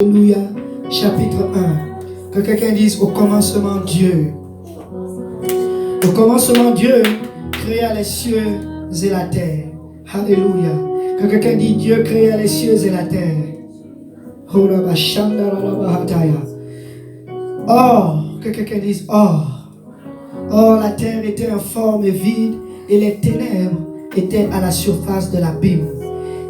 Alléluia, chapitre 1. Que quelqu'un dise: au commencement Dieu. Au commencement Dieu créa les cieux et la terre. Alléluia. Que quelqu'un dise: Dieu créa les cieux et la terre. Or, que quelqu'un dise: or. Or, la terre était informe et vide, et les ténèbres étaient à la surface de l'abîme.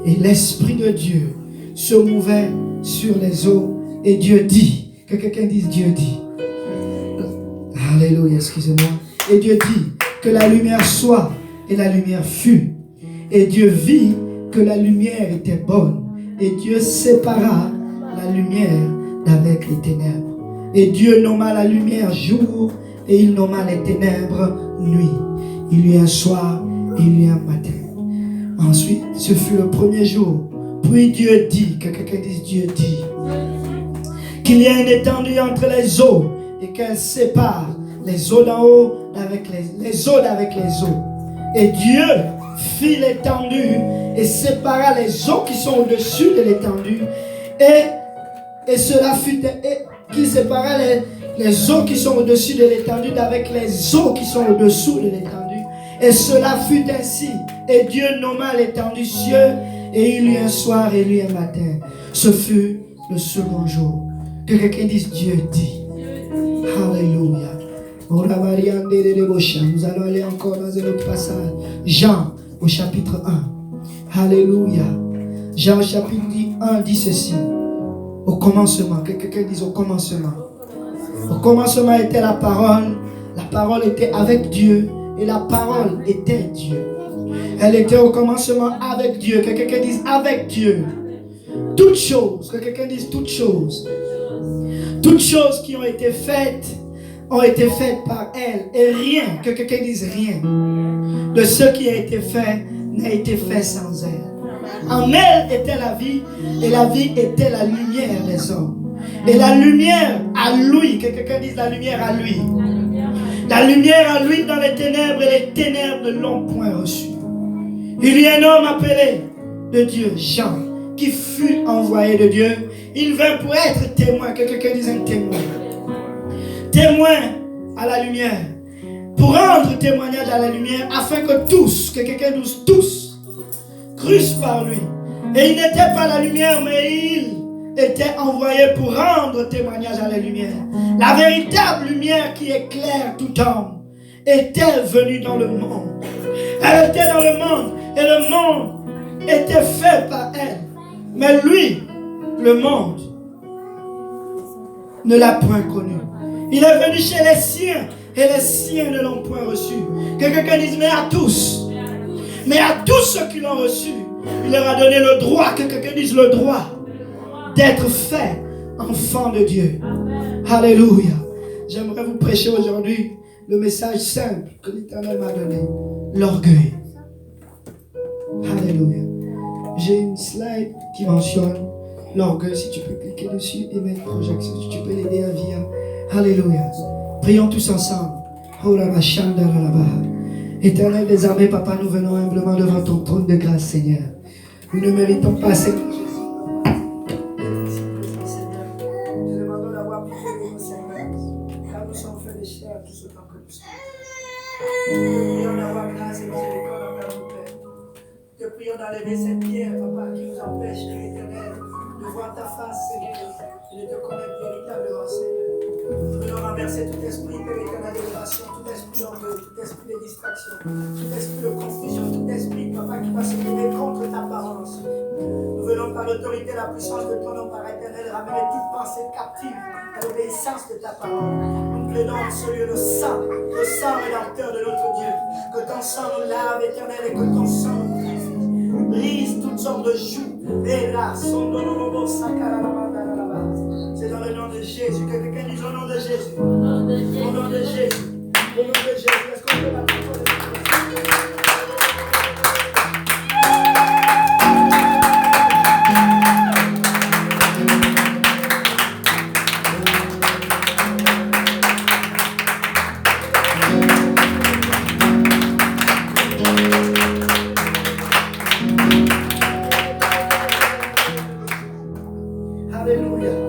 Et l'Esprit de Dieu se mouvait sur les eaux. Et Dieu dit, que quelqu'un dise: Dieu dit. Alléluia, excusez-moi. Et Dieu dit que la lumière soit, et la lumière fut. Et Dieu vit que la lumière était bonne. Et Dieu sépara la lumière d'avec les ténèbres. Et Dieu nomma la lumière jour, et il nomma les ténèbres nuit. Il y eut un soir, et il y eut un matin. Ensuite, ce fut le premier jour. Puis Dieu dit, que quelqu'un dise: Dieu dit, qu'il y ait une étendue entre les eaux, et qu'elle sépare les eaux d'en haut avec les eaux d'avec les eaux. Et Dieu fit l'étendue et sépara les eaux qui sont au-dessus de l'étendue, et cela fut qui sépara les eaux qui sont au-dessus de l'étendue d'avec les eaux qui sont au-dessous de l'étendue. Et cela fut ainsi. Et Dieu nomma l'étendue cieux, et il y eut un soir et il y eut un matin. Ce fut le second jour. Que quelqu'un dise: Dieu dit. Alléluia. Nous allons aller encore dans un autre passage. Jean au chapitre 1. Alléluia. Jean au chapitre 1 dit ceci: au commencement. Que quelqu'un dise: au commencement. Au commencement était la parole. La parole était avec Dieu, et la parole était Dieu. Elle était au commencement avec Dieu. Que quelqu'un dise: avec Dieu. Toutes choses. Que quelqu'un dise: toutes choses. Toutes choses qui ont été faites par elle. Et rien, que quelqu'un dise rien, de ce qui a été fait n'a été fait sans elle. En elle était la vie, et la vie était la lumière des hommes. Et la lumière à lui, que quelqu'un dise: la lumière à lui. La lumière à lui dans les ténèbres, et les ténèbres ne l'ont point reçu. Il y a un homme appelé de Dieu, Jean, qui fut envoyé de Dieu. Il vint pour être témoin, que quelqu'un dise un témoin. Témoin à la lumière. Pour rendre témoignage à la lumière, afin que tous, que quelqu'un dise tous, crussent par lui. Et il n'était pas la lumière, mais il était envoyé pour rendre témoignage à la lumière. La véritable lumière qui éclaire tout homme était venue dans le monde. Elle était dans le monde, et le monde était fait par elle. Mais lui, le monde, ne l'a point connu. Il est venu chez les siens, et les siens ne l'ont point reçu. Que quelqu'un dise: mais à tous ceux qui l'ont reçu, il leur a donné le droit, que quelqu'un dise le droit, d'être fait enfant de Dieu. Alléluia. J'aimerais vous prêcher aujourd'hui le message simple que l'Éternel m'a donné: l'orgueil. Alléluia. J'ai une slide qui mentionne l'orgueil. Si tu peux cliquer dessus et mettre projection, si tu peux l'aider à vivre. Alléluia. Prions tous ensemble. Éternel des armées, Papa, nous venons humblement devant ton trône de grâce, Seigneur. Nous ne méritons pas, Seigneur. Nous demandons d'avoir pitié de nous, Seigneur, car nous sommes faits de chair tout ce temps que nous sommes. Nous prions d'avoir grâce et miséricorde envers nous, Père. Te prions d'enlever cette pierre, Papa, qui nous empêche, Éternel, de voir ta face, Seigneur, et de te connaître véritablement, Seigneur. Nous voulons renverser tout esprit, Père éternel, d'élévation, tout esprit d'orgueil, tout esprit de distraction, tout esprit de confusion, tout esprit, Papa, qui va se lever contre ta parole, Seigneur. Nous venons par l'autorité et la puissance de ton nom, par éternel, ramener toute pensée captive à l'obéissance de ta parole. Nous plaidons en ce lieu le sang rédempteur de notre Dieu. Que ton sang nous lave, éternel, et que ton sang nous purifie. Brise toutes sortes de joues. C'est dans le nom de Jésus. Que quelqu'un dise au nom de Jésus. Au nom de Jésus. Au nom de Jésus. Au nom de Jésus. Est-ce qu'on peut battre pour le Alléluia.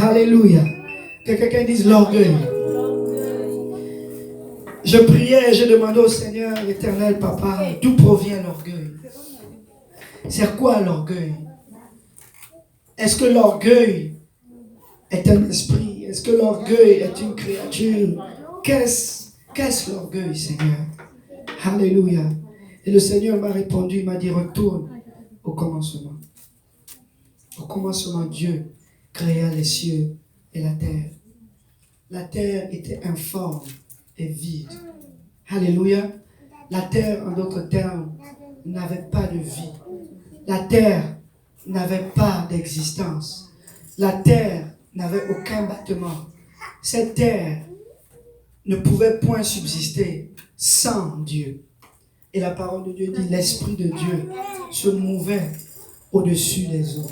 Alléluia. Que quelqu'un dise l'orgueil. Je priais et je demandais au Seigneur, éternel Papa, d'où provient l'orgueil? C'est quoi l'orgueil? Est-ce que l'orgueil est un esprit? Est-ce que l'orgueil est une créature? Qu'est-ce l'orgueil, Seigneur? Alléluia. Et le Seigneur m'a répondu, il m'a dit, retourne au commencement. Au commencement, Dieu créa les cieux et la terre. La terre était informe et vide. Alléluia. La terre, en d'autres termes, n'avait pas de vie. La terre n'avait pas d'existence. La terre n'avait aucun battement. Cette terre ne pouvait point subsister sans Dieu. Et la parole de Dieu dit, l'Esprit de Dieu se mouvait au-dessus des eaux.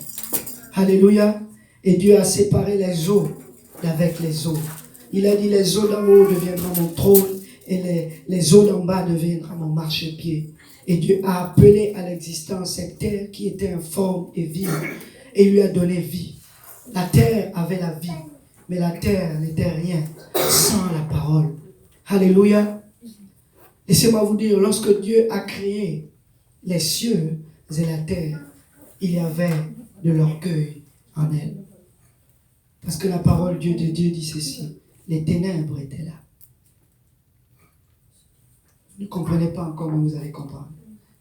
Alléluia. Et Dieu a séparé les eaux d'avec les eaux. Il a dit, les eaux d'en haut deviendront mon trône et les eaux d'en bas deviendront mon marchepied. Et Dieu a appelé à l'existence cette terre qui était informe et vide. Et il lui a donné vie. La terre avait la vie, mais la terre n'était rien sans la parole. Alléluia. Laissez-moi vous dire, lorsque Dieu a créé les cieux et la terre, il y avait de l'orgueil en elle. Parce que la parole de Dieu dit ceci, les ténèbres étaient là. Vous ne comprenez pas encore, mais vous allez comprendre.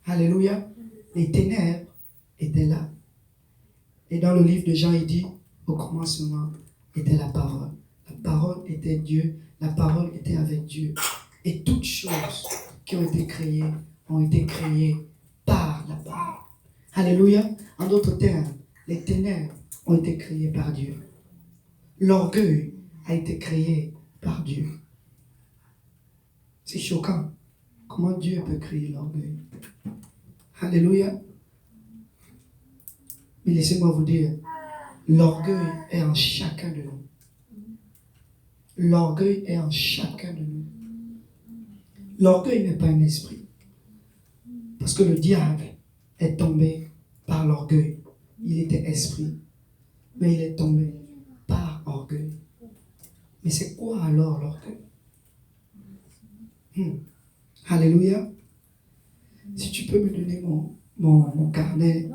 Alléluia. Les ténèbres étaient là. Et dans le livre de Jean, il dit, au commencement était la parole. La parole était Dieu. La parole était avec Dieu. Et toutes choses qui ont été créées par la parole. Alléluia. En d'autres termes, les ténèbres ont été créées par Dieu. L'orgueil a été créé par Dieu. C'est choquant. Comment Dieu peut créer l'orgueil? Alléluia. Mais laissez-moi vous dire, l'orgueil est en chacun de nous. L'orgueil est en chacun de nous. L'orgueil n'est pas un esprit. Parce que le diable est tombé par l'orgueil. Il était esprit. Mais il est tombé par orgueil. Mais c'est quoi alors l'orgueil? Alléluia. Si tu peux me donner mon carnet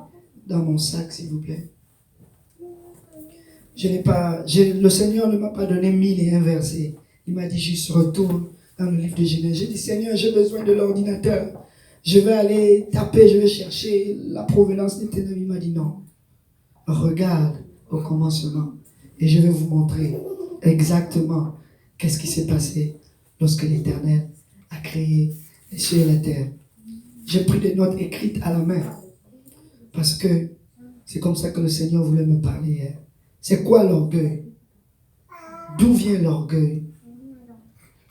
dans mon sac, s'il vous plaît. Le Seigneur ne m'a pas donné 1001 versets. Il m'a dit juste retourne dans le livre de Genèse. J'ai dit Seigneur, j'ai besoin de l'ordinateur. Je vais aller taper, je vais chercher la provenance des ténèbres. Il m'a dit non. Regarde au commencement et je vais vous montrer exactement qu'est-ce qui s'est passé lorsque l'Éternel a créé les cieux et la terre. J'ai pris des notes écrites à la main parce que c'est comme ça que le Seigneur voulait me parler hier. C'est quoi l'orgueil? D'où vient l'orgueil?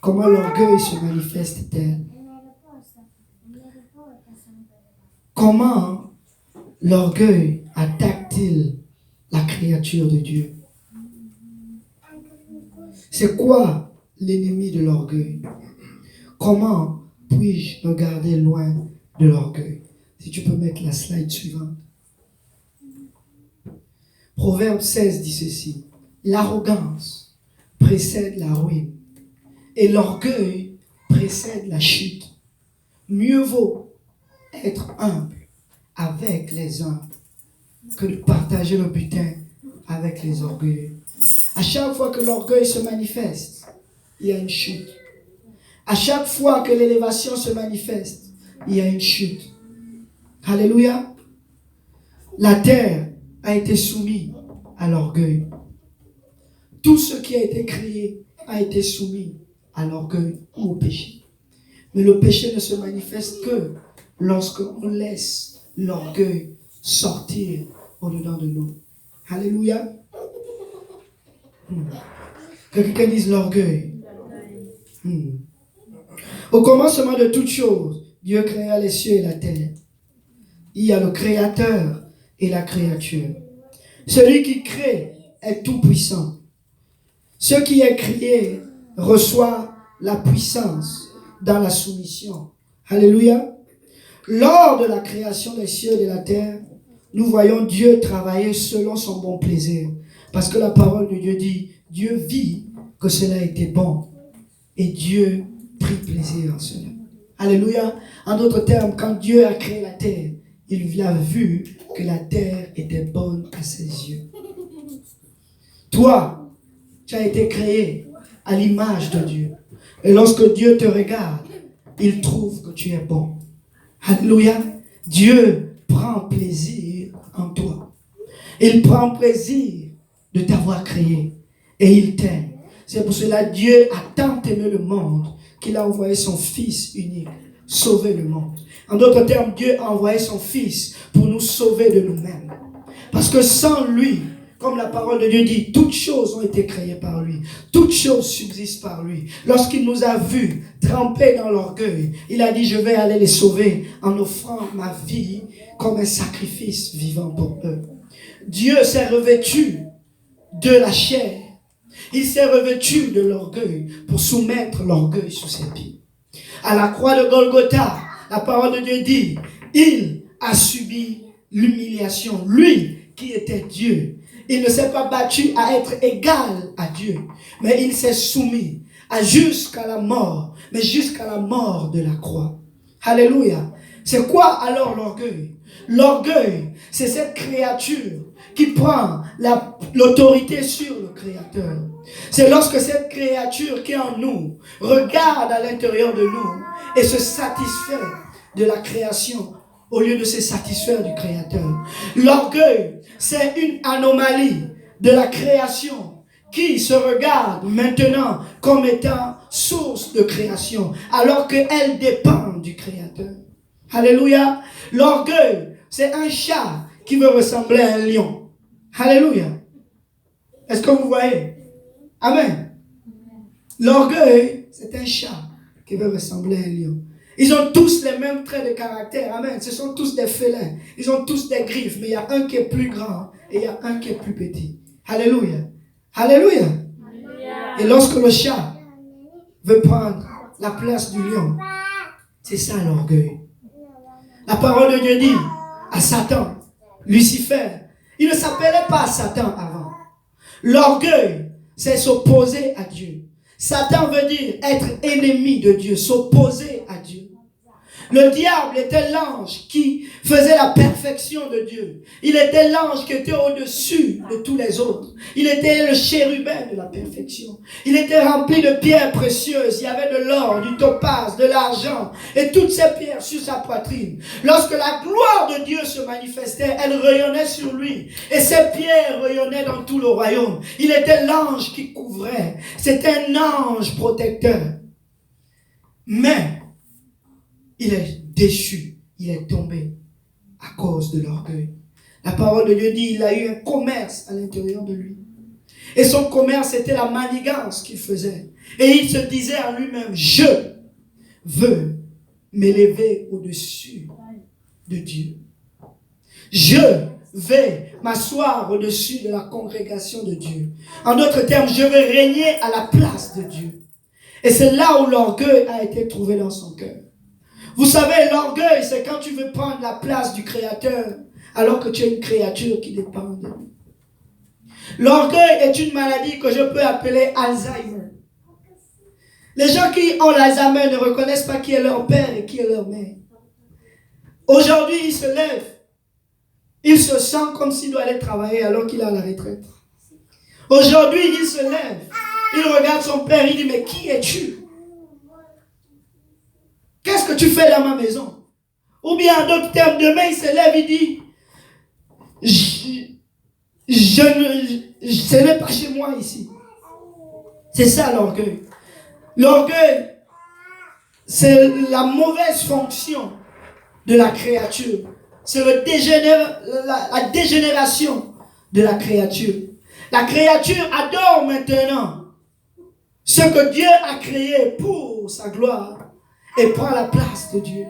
Comment l'orgueil se manifeste-t-elle? Comment l'orgueil attaque-t-il la créature de Dieu? C'est quoi l'ennemi de l'orgueil? Comment puis-je me garder loin de l'orgueil? Si tu peux mettre la slide suivante. Proverbe 16 dit ceci. L'arrogance précède la ruine et l'orgueil précède la chute. Mieux vaut être humble avec les humbles que de partager le butin avec les orgueilleux. À chaque fois que l'orgueil se manifeste, il y a une chute. À chaque fois que l'élévation se manifeste, il y a une chute. Alléluia. La terre a été soumise à l'orgueil. Tout ce qui a été créé a été soumis à l'orgueil ou au péché. Mais le péché ne se manifeste que lorsqu'on laisse l'orgueil sortir au-dedans de nous. Alléluia. Que quelqu'un dise l'orgueil. Au commencement de toutes choses, Dieu créa les cieux et la terre. Il y a le créateur et la créature. Celui qui crée est tout puissant. Ce qui est créé reçoit la puissance dans la soumission. Alléluia. Lors de la création des cieux et de la terre, nous voyons Dieu travailler selon son bon plaisir. Parce que la parole de Dieu dit, Dieu vit que cela était bon. Et Dieu prit plaisir en cela. Alléluia. En d'autres termes, quand Dieu a créé la terre, il a vu que la terre était bonne à ses yeux. Toi, tu as été créé à l'image de Dieu. Et lorsque Dieu te regarde, il trouve que tu es bon. Alléluia. Dieu prend plaisir en toi. Il prend plaisir de t'avoir créé. Et il t'aime. C'est pour cela que Dieu a tant aimé le monde qu'il a envoyé son Fils unique sauver le monde. En d'autres termes, Dieu a envoyé son Fils pour nous sauver de nous-mêmes. Parce que sans lui, comme la parole de Dieu dit, toutes choses ont été créées par lui. Toutes choses subsistent par lui. Lorsqu'il nous a vus trempés dans l'orgueil, il a dit, je vais aller les sauver en offrant ma vie comme un sacrifice vivant pour eux. Dieu s'est revêtu de la chair. Il s'est revêtu de l'orgueil pour soumettre l'orgueil sous ses pieds. À la croix de Golgotha, la parole de Dieu dit, il a subi l'humiliation. Lui qui était Dieu, il ne s'est pas battu à être égal à Dieu, mais il s'est soumis jusqu'à la mort, mais jusqu'à la mort de la croix. Alléluia. C'est quoi alors l'orgueil? L'orgueil, c'est cette créature qui prend l'autorité sur le Créateur. C'est lorsque cette créature qui est en nous regarde à l'intérieur de nous et se satisfait de la création au lieu de se satisfaire du Créateur. L'orgueil, c'est une anomalie de la création qui se regarde maintenant comme étant source de création alors qu'elle dépend du Créateur. Alléluia. L'orgueil, c'est un chat qui veut ressembler à un lion. Alléluia. Est-ce que vous voyez? Amen. L'orgueil, c'est un chat qui veut ressembler à un lion. Ils ont tous les mêmes traits de caractère. Amen. Ce sont tous des félins. Ils ont tous des griffes. Mais il y a un qui est plus grand et il y a un qui est plus petit. Alléluia. Alléluia. Et lorsque le chat veut prendre la place du lion, c'est ça l'orgueil. La parole de Dieu dit à Satan, Lucifer, il ne s'appelait pas Satan avant. L'orgueil, c'est s'opposer à Dieu. Satan veut dire être ennemi de Dieu, s'opposer à Dieu. Le diable était l'ange qui faisait la perfection de Dieu. Il était l'ange qui était au-dessus de tous les autres. Il était le chérubin de la perfection. Il était rempli de pierres précieuses. Il y avait de l'or, du topaz, de l'argent et toutes ces pierres sur sa poitrine. Lorsque la gloire de Dieu se manifestait, elle rayonnait sur lui. Et ces pierres rayonnaient dans tout le royaume. Il était l'ange qui couvrait. C'était un ange protecteur. Mais il est déchu, il est tombé à cause de l'orgueil. La parole de Dieu dit qu'il a eu un commerce à l'intérieur de lui. Et son commerce, c'était la manigance qu'il faisait. Et il se disait en lui-même, je veux m'élever au-dessus de Dieu. Je vais m'asseoir au-dessus de la congrégation de Dieu. En d'autres termes, je vais régner à la place de Dieu. Et c'est là où l'orgueil a été trouvé dans son cœur. Vous savez, l'orgueil, c'est quand tu veux prendre la place du Créateur alors que tu es une créature qui dépend de lui. L'orgueil est une maladie que je peux appeler Alzheimer. Les gens qui ont l'Alzheimer ne reconnaissent pas qui est leur père et qui est leur mère. Aujourd'hui, il se lève. Il se sent comme s'il doit aller travailler alors qu'il est à la retraite. Aujourd'hui, il se lève. Il regarde son père, il dit, mais qui es-tu? Qu'est-ce que tu fais dans ma maison? Ou bien en d'autres termes, demain il se lève, il dit, ce n'est pas chez moi ici. C'est ça l'orgueil. L'orgueil, c'est la mauvaise fonction de la créature. C'est la dégénération de la créature. La créature adore maintenant ce que Dieu a créé pour sa gloire et prend la place de Dieu.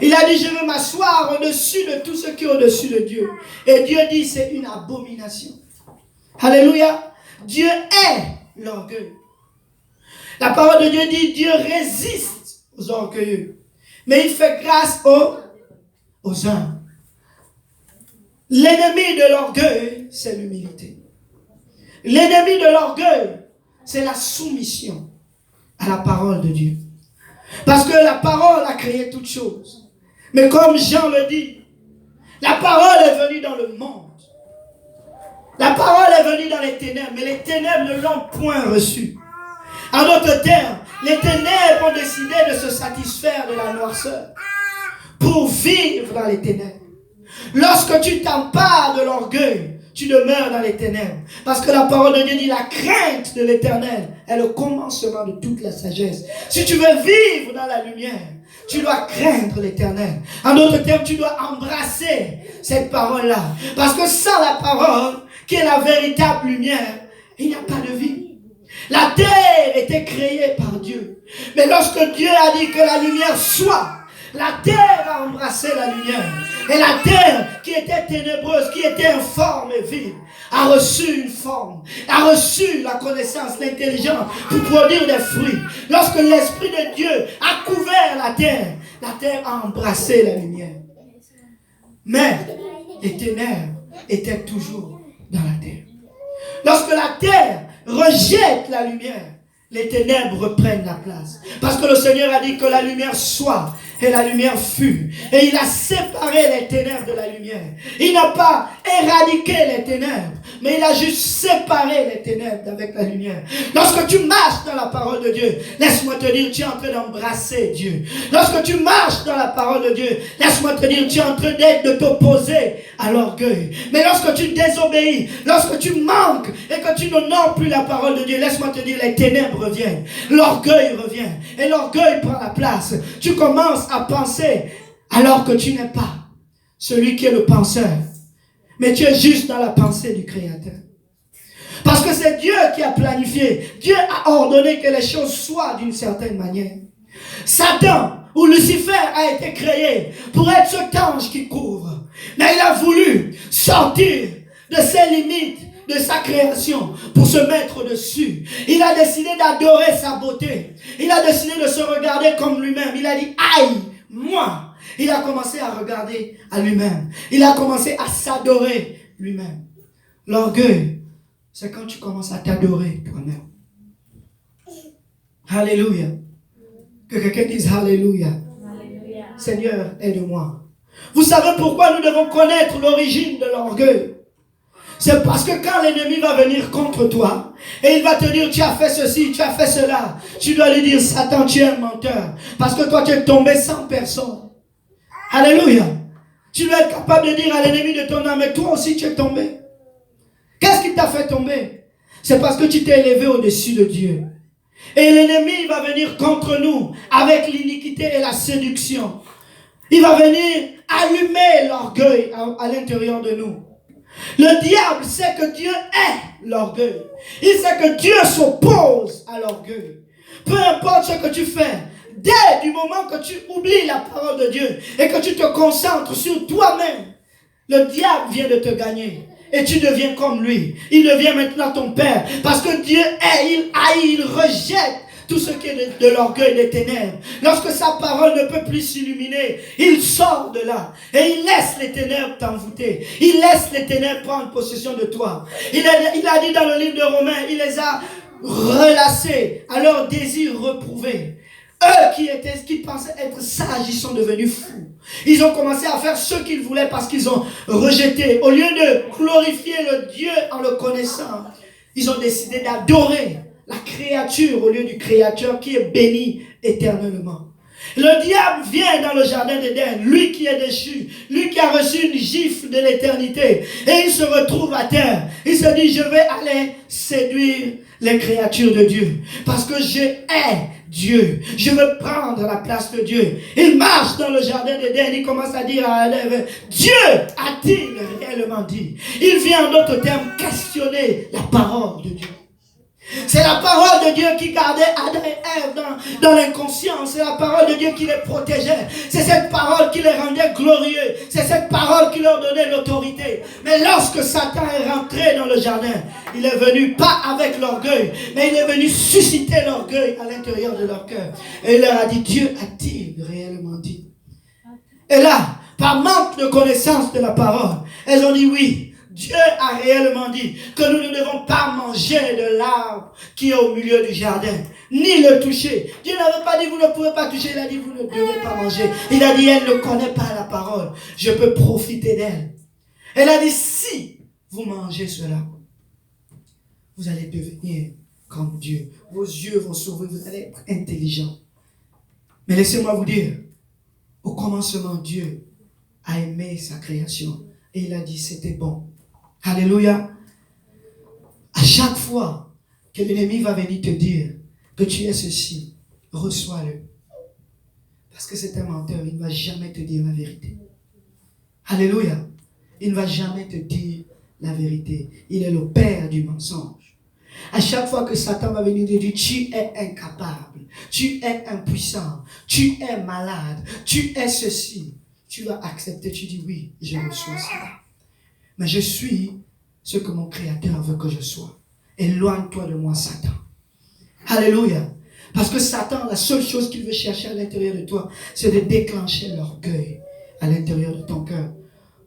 Il a dit, je veux m'asseoir au-dessus de tout ce qui est au-dessus de Dieu. Et Dieu dit, c'est une abomination. Alléluia. Dieu est l'orgueil. La parole de Dieu dit, Dieu résiste aux orgueilleux. Mais il fait grâce aux humbles. L'ennemi de l'orgueil, c'est l'humilité. L'ennemi de l'orgueil, c'est la soumission à la parole de Dieu. Parce que la parole a créé toutes choses. Mais comme Jean le dit, la parole est venue dans le monde. La parole est venue dans les ténèbres, mais les ténèbres ne l'ont point reçue. En d'autres termes, les ténèbres ont décidé de se satisfaire de la noirceur pour vivre dans les ténèbres. Lorsque tu t'empares de l'orgueil, tu demeures dans les ténèbres. Parce que la parole de Dieu dit la crainte de l'Éternel est le commencement de toute la sagesse. Si tu veux vivre dans la lumière, tu dois craindre l'Éternel. En d'autres termes, tu dois embrasser cette parole-là. Parce que sans la parole, qui est la véritable lumière, il n'y a pas de vie. La terre était créée par Dieu. Mais lorsque Dieu a dit que la lumière soit, la terre a embrassé la lumière. Et la terre qui était ténébreuse, qui était informe et vide, a reçu une forme, a reçu la connaissance, l'intelligence pour produire des fruits. Lorsque l'Esprit de Dieu a couvert la terre a embrassé la lumière. Mais les ténèbres étaient toujours dans la terre. Lorsque la terre rejette la lumière, les ténèbres reprennent la place. Parce que le Seigneur a dit que la lumière soit et la lumière fut. Et il a séparé les ténèbres de la lumière. Il n'a pas éradiqué les ténèbres, mais il a juste séparé les ténèbres avec la lumière. Lorsque tu marches dans la parole de Dieu, laisse-moi te dire, tu es en train d'embrasser Dieu. Lorsque tu marches dans la parole de Dieu, laisse-moi te dire, tu es en train de t'opposer à l'orgueil. Mais lorsque tu désobéis, lorsque tu manques et que tu n'honores plus la parole de Dieu, laisse-moi te dire, les ténèbres reviennent. L'orgueil revient. Et l'orgueil prend la place. Tu commences à penser alors que tu n'es pas celui qui est le penseur. Mais tu es juste dans la pensée du Créateur. Parce que c'est Dieu qui a planifié. Dieu a ordonné que les choses soient d'une certaine manière. Satan ou Lucifer a été créé pour être cet ange qui couvre. Mais il a voulu sortir de ses limites, de sa création, pour se mettre dessus. Il a décidé d'adorer sa beauté. Il a décidé de se regarder comme lui-même. Il a dit, aïe, moi. Il a commencé à regarder à lui-même. Il a commencé à s'adorer lui-même. L'orgueil, c'est quand tu commences à t'adorer toi-même. Alléluia. Que quelqu'un dise Alléluia. Alléluia. Seigneur, aide-moi. Vous savez pourquoi nous devons connaître l'origine de l'orgueil? C'est parce que quand l'ennemi va venir contre toi, et il va te dire, tu as fait ceci, tu as fait cela, tu dois lui dire, Satan, tu es un menteur. Parce que toi, tu es tombé sans personne. Alléluia. Tu dois être capable de dire à l'ennemi de ton âme, mais toi aussi, tu es tombé. Qu'est-ce qui t'a fait tomber? C'est parce que tu t'es élevé au-dessus de Dieu. Et l'ennemi va venir contre nous avec l'iniquité et la séduction. Il va venir allumer l'orgueil à l'intérieur de nous. Le diable sait que Dieu est l'orgueil. Il sait que Dieu s'oppose à l'orgueil. Peu importe ce que tu fais, dès du moment que tu oublies la parole de Dieu et que tu te concentres sur toi-même, le diable vient de te gagner. Et tu deviens comme lui. Il devient maintenant ton père. Parce que Dieu est, il haït, il rejette tout ce qui est de l'orgueil des ténèbres. Lorsque sa parole ne peut plus s'illuminer, il sort de là. Et il laisse les ténèbres t'envoûter. Il laisse les ténèbres prendre possession de toi. Il a dit dans le livre de Romains, il les a relâchés à leur désir reprouvé. Eux qui pensaient être sages, ils sont devenus fous. Ils ont commencé à faire ce qu'ils voulaient parce qu'ils ont rejeté. Au lieu de glorifier le Dieu en le connaissant, ils ont décidé d'adorer la créature au lieu du Créateur qui est béni éternellement. Le diable vient dans le jardin d'Éden, lui qui est déchu, lui qui a reçu une gifle de l'éternité, et il se retrouve à terre. Il se dit, je vais aller séduire les créatures de Dieu, parce que je hais Dieu. Je veux prendre la place de Dieu. Il marche dans le jardin d'Éden, il commence à dire à Ève, Dieu a-t-il réellement dit? Il vient en d'autres termes questionner la parole de Dieu. C'est la parole de Dieu qui gardait Adam et Ève dans l'inconscience. C'est la parole de Dieu qui les protégeait. C'est cette parole qui les rendait glorieux. C'est cette parole qui leur donnait l'autorité. Mais lorsque Satan est rentré dans le jardin, il est venu pas avec l'orgueil, mais il est venu susciter l'orgueil à l'intérieur de leur cœur. Et il leur a dit, Dieu a-t-il réellement dit? Et là, par manque de connaissance de la parole, elles ont dit oui. Dieu a réellement dit que nous ne devons pas manger de l'arbre qui est au milieu du jardin, ni le toucher. Dieu n'avait pas dit vous ne pouvez pas toucher, il a dit vous ne devez pas manger. Il a dit elle ne connaît pas la parole, je peux profiter d'elle. Elle a dit si vous mangez cela, vous allez devenir comme Dieu. Vos yeux vont s'ouvrir, vous allez être intelligent. Mais laissez-moi vous dire, au commencement, Dieu a aimé sa création. Et il a dit, c'était bon. Alléluia. À chaque fois que l'ennemi va venir te dire que tu es ceci, reçois-le. Parce que c'est un menteur, il ne va jamais te dire la vérité. Alléluia. Il ne va jamais te dire la vérité. Il est le père du mensonge. À chaque fois que Satan va venir te dire, tu es incapable, tu es impuissant, tu es malade, tu es ceci, tu vas accepter, tu dis oui, je reçois cela. Mais je suis ce que mon Créateur veut que je sois. Éloigne-toi de moi, Satan. Alléluia. Parce que Satan, la seule chose qu'il veut chercher à l'intérieur de toi, c'est de déclencher l'orgueil à l'intérieur de ton cœur.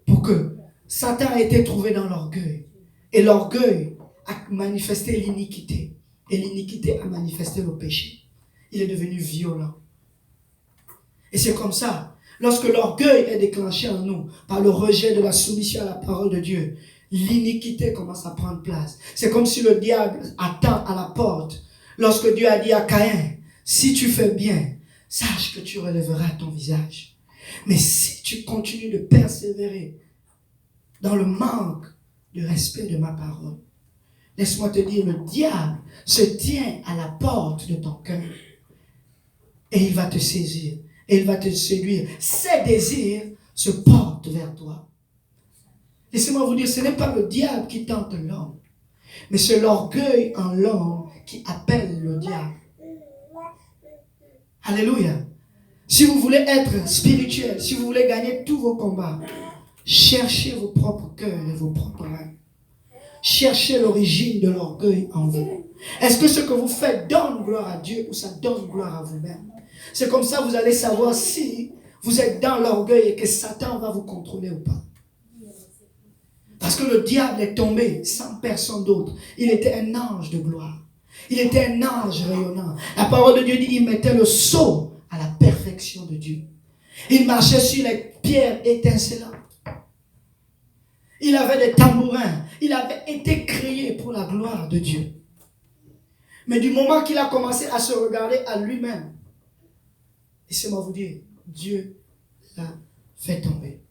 Pour que Satan a été trouvé dans l'orgueil. Et l'orgueil a manifesté l'iniquité. Et l'iniquité a manifesté le péché. Il est devenu violent. Et c'est comme ça. Lorsque l'orgueil est déclenché en nous par le rejet de la soumission à la parole de Dieu, l'iniquité commence à prendre place. C'est comme si le diable attend à la porte. Lorsque Dieu a dit à Caïn, si tu fais bien, sache que tu relèveras ton visage. Mais si tu continues de persévérer dans le manque de respect de ma parole, laisse-moi te dire, le diable se tient à la porte de ton cœur. Et il va te saisir. Et il va te séduire. Ses désirs se portent vers toi. Laissez-moi vous dire, ce n'est pas le diable qui tente l'homme, mais c'est l'orgueil en l'homme qui appelle le diable. Alléluia. Si vous voulez être spirituel, si vous voulez gagner tous vos combats, cherchez vos propres cœurs et vos propres âmes. Cherchez l'origine de l'orgueil en vous. Est-ce que ce que vous faites donne gloire à Dieu ou ça donne gloire à vous-même? C'est comme ça que vous allez savoir si vous êtes dans l'orgueil et que Satan va vous contrôler ou pas. Parce que le diable est tombé sans personne d'autre. Il était un ange de gloire. Il était un ange rayonnant. La parole de Dieu dit qu'il mettait le sceau à la perfection de Dieu. Il marchait sur les pierres étincelantes. Il avait des tambourins. Il avait été créé pour la gloire de Dieu. Mais du moment qu'il a commencé à se regarder à lui-même, laissez-moi vous dire, Dieu l'a fait tomber.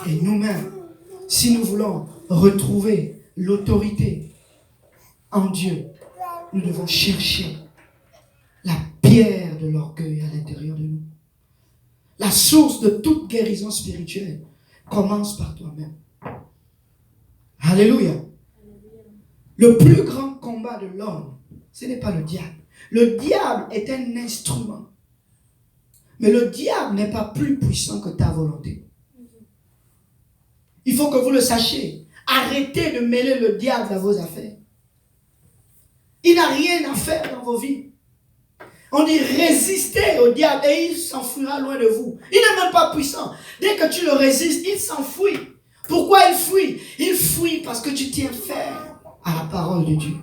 Et nous-mêmes, si nous voulons retrouver l'autorité en Dieu, nous devons chercher la pierre de l'orgueil à l'intérieur de nous. La source de toute guérison spirituelle commence par toi-même. Alléluia. Le plus grand combat de l'homme, ce n'est pas le diable. Le diable est un instrument. Mais le diable n'est pas plus puissant que ta volonté. Il faut que vous le sachiez. Arrêtez de mêler le diable à vos affaires. Il n'a rien à faire dans vos vies. On dit résistez au diable et il s'enfuira loin de vous. Il n'est même pas puissant. Dès que tu le résistes, il s'enfuit. Pourquoi il fuit? Il fuit parce que tu tiens ferme à la parole de Dieu.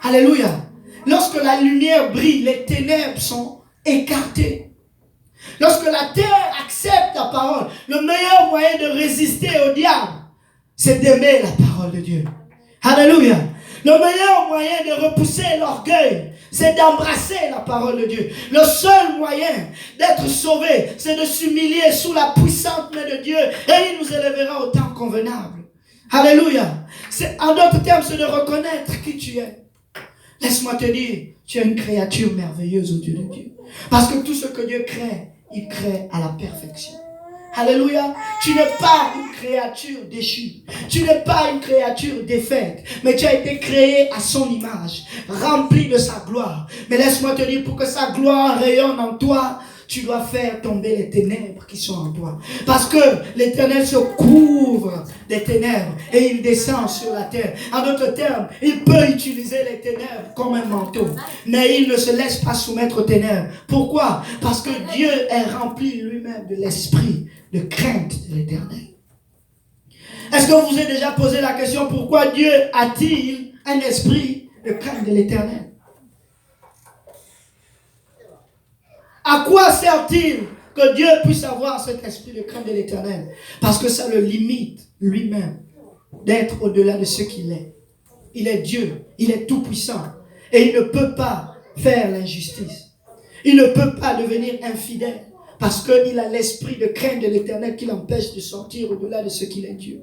Alléluia. Lorsque la lumière brille, les ténèbres sont écartées. Lorsque la terre accepte la parole, le meilleur moyen de résister au diable, c'est d'aimer la parole de Dieu. Alléluia. Le meilleur moyen de repousser l'orgueil, c'est d'embrasser la parole de Dieu. Le seul moyen d'être sauvé, c'est de s'humilier sous la puissante main de Dieu et il nous élèvera au temps convenable. Alléluia. En d'autres termes, c'est de reconnaître qui tu es. Laisse-moi te dire, tu es une créature merveilleuse au Dieu de Dieu. Parce que tout ce que Dieu crée, il crée à la perfection. Alléluia. Tu n'es pas une créature déchue. Tu n'es pas une créature défaite. Mais tu as été créé à son image, rempli de sa gloire. Mais laisse-moi te dire, pour que sa gloire rayonne en toi, tu dois faire tomber les ténèbres qui sont en toi. Parce que l'Éternel se couvre des ténèbres et il descend sur la terre. En d'autres termes, il peut utiliser les ténèbres comme un manteau. Mais il ne se laisse pas soumettre aux ténèbres. Pourquoi? Parce que Dieu est rempli lui-même de l'esprit de crainte de l'Éternel. Est-ce que vous vous êtes déjà posé la question pourquoi Dieu a-t-il un esprit de crainte de l'Éternel? À quoi sert-il que Dieu puisse avoir cet esprit de crainte de l'Éternel? Parce que ça le limite lui-même d'être au-delà de ce qu'il est. Il est Dieu, il est tout puissant et il ne peut pas faire l'injustice. Il ne peut pas devenir infidèle parce qu'il a l'esprit de crainte de l'Éternel qui l'empêche de sortir au-delà de ce qu'il est Dieu.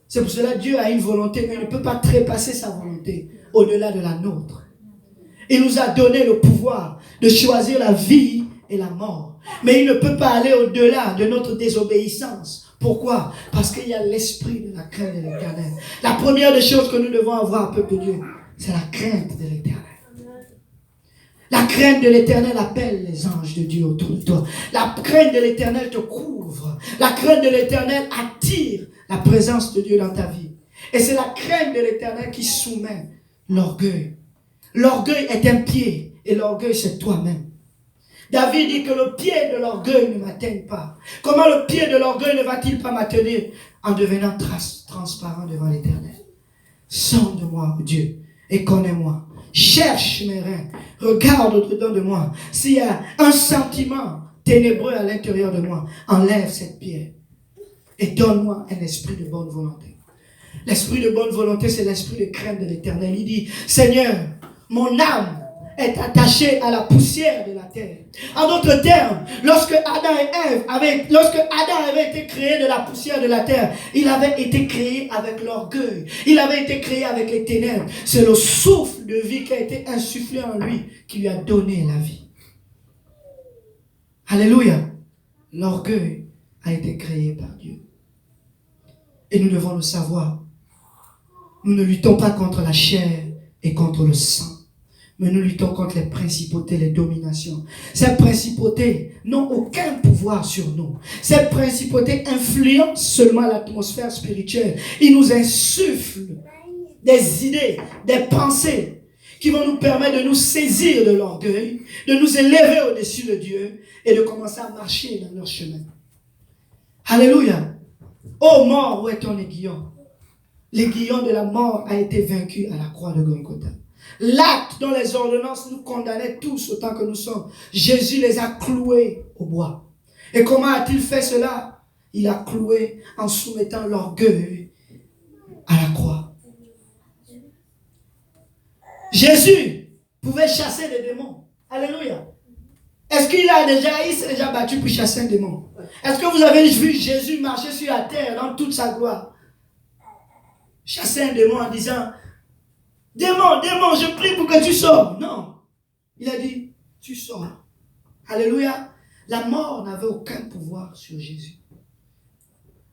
C'est pour cela que Dieu a une volonté, mais il ne peut pas trépasser sa volonté au-delà de la nôtre. Il nous a donné le pouvoir de choisir la vie et la mort. Mais il ne peut pas aller au-delà de notre désobéissance. Pourquoi? Parce qu'il y a l'esprit de la crainte de l'Éternel. La première des choses que nous devons avoir, peuple de Dieu, c'est la crainte de l'Éternel. La crainte de l'Éternel appelle les anges de Dieu autour de toi. La crainte de l'Éternel te couvre. La crainte de l'Éternel attire la présence de Dieu dans ta vie. Et c'est la crainte de l'Éternel qui soumet l'orgueil. L'orgueil est un pied et l'orgueil c'est toi-même. David dit que le pied de l'orgueil ne m'atteigne pas. Comment le pied de l'orgueil ne va-t-il pas m'atteindre? En devenant transparent devant l'Éternel. Sonde-moi, Dieu, et connais-moi. Cherche mes reins. Regarde au-dedans de moi. S'il y a un sentiment ténébreux à l'intérieur de moi, enlève cette pierre. Et donne-moi un esprit de bonne volonté. L'esprit de bonne volonté, c'est l'esprit de crainte de l'Éternel. Il dit, Seigneur, mon âme est attachée à la poussière de la terre. En d'autres termes, lorsque Adam avait été créé de la poussière de la terre, il avait été créé avec l'orgueil. Il avait été créé avec les ténèbres. C'est le souffle de vie qui a été insufflé en lui qui lui a donné la vie. Alléluia. L'orgueil a été créé par Dieu. Et nous devons le savoir. Nous ne luttons pas contre la chair et contre le sang. Mais nous luttons contre les principautés, les dominations. Ces principautés n'ont aucun pouvoir sur nous. Ces principautés influencent seulement l'atmosphère spirituelle. Ils nous insufflent des idées, des pensées qui vont nous permettre de nous saisir de l'orgueil, de nous élever au-dessus de Dieu et de commencer à marcher dans leur chemin. Alléluia. Ô mort, où est ton aiguillon? L'aiguillon de la mort a été vaincu à la croix de Golgotha. L'acte dont les ordonnances nous condamnaient tous autant que nous sommes, Jésus les a cloués au bois. Et comment a-t-il fait cela? Il a cloué en soumettant l'orgueil à la croix. Jésus pouvait chasser des démons. Alléluia. Est-ce il s'est déjà battu pour chasser un démon? Est-ce que vous avez vu Jésus marcher sur la terre dans toute sa gloire? Chasser un démon en disant, démon, je prie pour que tu sors. Non. Il a dit, tu sors. Alléluia. La mort n'avait aucun pouvoir sur Jésus.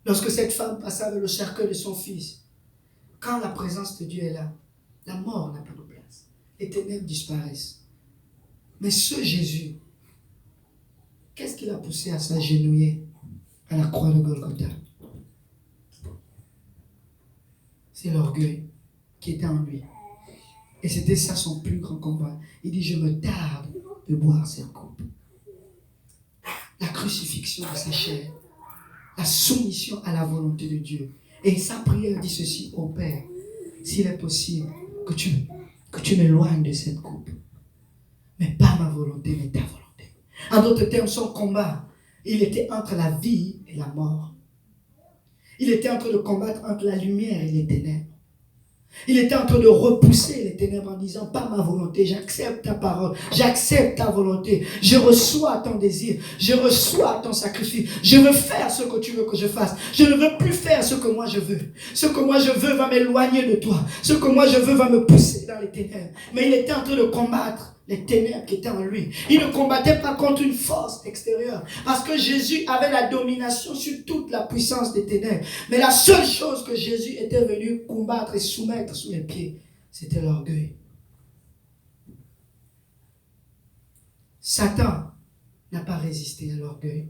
Lorsque cette femme passa avec le cercueil de son fils, quand la présence de Dieu est là, la mort n'a pas de place. Les ténèbres disparaissent. Mais ce Jésus, qu'est-ce qui l'a poussé à s'agenouiller à la croix de Golgotha? C'est l'orgueil qui était en lui. Et c'était ça son plus grand combat. Il dit, je me tarde de boire cette coupe. La crucifixion de sa chair. La soumission à la volonté de Dieu. Et sa prière dit ceci, ô Père, s'il est possible que tu m'éloignes de cette coupe. Mais pas ma volonté, mais ta volonté. En d'autres termes, son combat, il était entre la vie et la mort. Il était en train de combattre entre la lumière et les ténèbres. Il était en train de repousser les ténèbres en disant, pas ma volonté, j'accepte ta parole, j'accepte ta volonté, je reçois ton désir, je reçois ton sacrifice, je veux faire ce que tu veux que je fasse, je ne veux plus faire ce que moi je veux. Ce que moi je veux va m'éloigner de toi, ce que moi je veux va me pousser dans les ténèbres. Mais il était en train de combattre les ténèbres qui étaient en lui. Il ne combattait pas contre une force extérieure, parce que Jésus avait la domination sur toute la puissance des ténèbres. Mais la seule chose que Jésus était venu combattre et soumettre sous les pieds, c'était l'orgueil. Satan n'a pas résisté à l'orgueil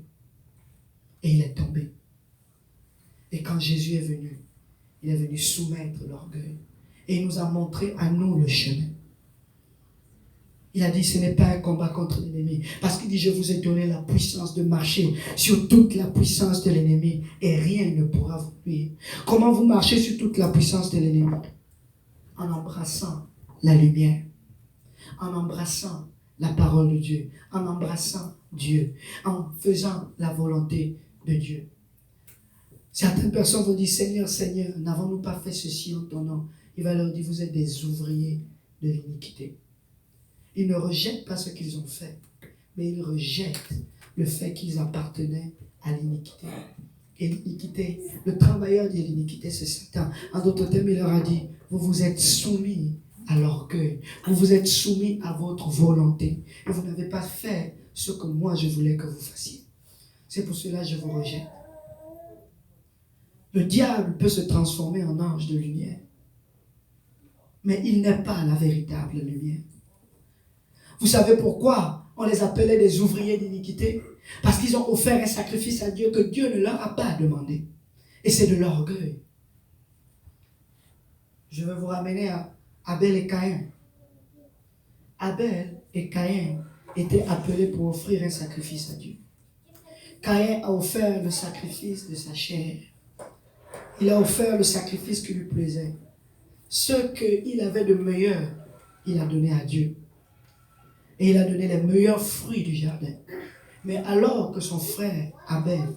et il est tombé. Et quand Jésus est venu soumettre l'orgueil et il nous a montré à nous le chemin. Il a dit, ce n'est pas un combat contre l'ennemi. Parce qu'il dit, je vous ai donné la puissance de marcher sur toute la puissance de l'ennemi et rien ne pourra vous nuire. Comment vous marchez sur toute la puissance de l'ennemi? En embrassant la lumière, en embrassant la parole de Dieu, en embrassant Dieu, en faisant la volonté de Dieu. Certaines personnes vont dire, Seigneur, Seigneur, n'avons-nous pas fait ceci en ton nom? Il va leur dire, vous êtes des ouvriers de l'iniquité. Ils ne rejettent pas ce qu'ils ont fait, mais ils rejettent le fait qu'ils appartenaient à l'iniquité. Et l'iniquité, le travailleur de l'iniquité, c'est Satan. En d'autres termes, il leur a dit, vous vous êtes soumis à l'orgueil, vous vous êtes soumis à votre volonté, et vous n'avez pas fait ce que moi je voulais que vous fassiez. C'est pour cela que je vous rejette. Le diable peut se transformer en ange de lumière, mais il n'est pas la véritable lumière. Vous savez pourquoi on les appelait des ouvriers d'iniquité? Parce qu'ils ont offert un sacrifice à Dieu que Dieu ne leur a pas demandé. Et c'est de l'orgueil. Je vais vous ramener à Abel et Caïn. Abel et Caïn étaient appelés pour offrir un sacrifice à Dieu. Caïn a offert le sacrifice de sa chair. Il a offert le sacrifice qui lui plaisait. Ce qu'il avait de meilleur, il a donné à Dieu. Et il a donné les meilleurs fruits du jardin. Mais alors que son frère Abel,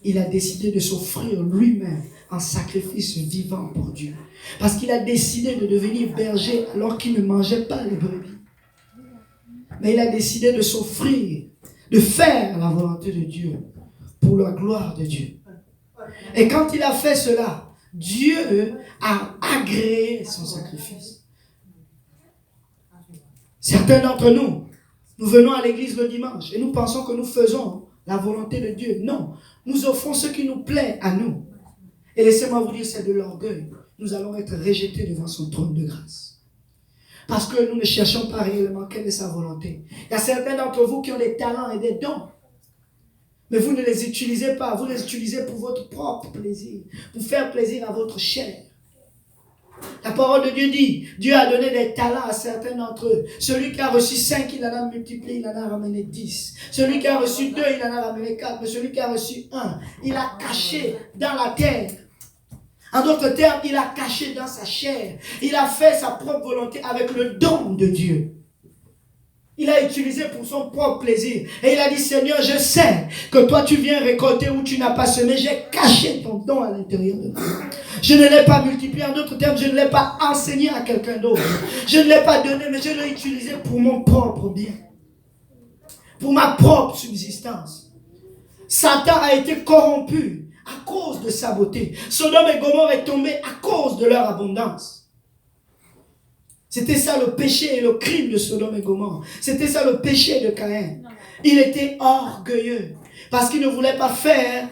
il a décidé de s'offrir lui-même en sacrifice vivant pour Dieu. Parce qu'il a décidé de devenir berger alors qu'il ne mangeait pas les brebis. Mais il a décidé de s'offrir, de faire la volonté de Dieu pour la gloire de Dieu. Et quand il a fait cela, Dieu a agréé son sacrifice. Certains d'entre nous, nous venons à l'église le dimanche et nous pensons que nous faisons la volonté de Dieu. Non, nous offrons ce qui nous plaît à nous. Et laissez-moi vous dire, c'est de l'orgueil. Nous allons être rejetés devant son trône de grâce. Parce que nous ne cherchons pas réellement quelle est sa volonté. Il y a certains d'entre vous qui ont des talents et des dons. Mais vous ne les utilisez pas. Vous les utilisez pour votre propre plaisir. Pour faire plaisir à votre chair. La parole de Dieu dit, Dieu a donné des talents à certains d'entre eux. Celui qui a reçu 5, il en a multiplié, il en a ramené 10. Celui qui a reçu 2, il en a ramené 4. Mais celui qui a reçu 1, il a caché dans la terre. En d'autres termes, il a caché dans sa chair. Il a fait sa propre volonté avec le don de Dieu. Il a utilisé pour son propre plaisir. Et il a dit, Seigneur, je sais que toi tu viens récolter où tu n'as pas semé. J'ai caché ton don à l'intérieur de moi. Je ne l'ai pas multiplié. En d'autres termes, je ne l'ai pas enseigné à quelqu'un d'autre. Je ne l'ai pas donné, mais je l'ai utilisé pour mon propre bien. Pour ma propre subsistance. Satan a été corrompu à cause de sa beauté. Sodome et Gomorrhe est tombé à cause de leur abondance. C'était ça le péché et le crime de Sodome et Gomorrhe. C'était ça le péché de Caïn. Il était orgueilleux parce qu'il ne voulait pas faire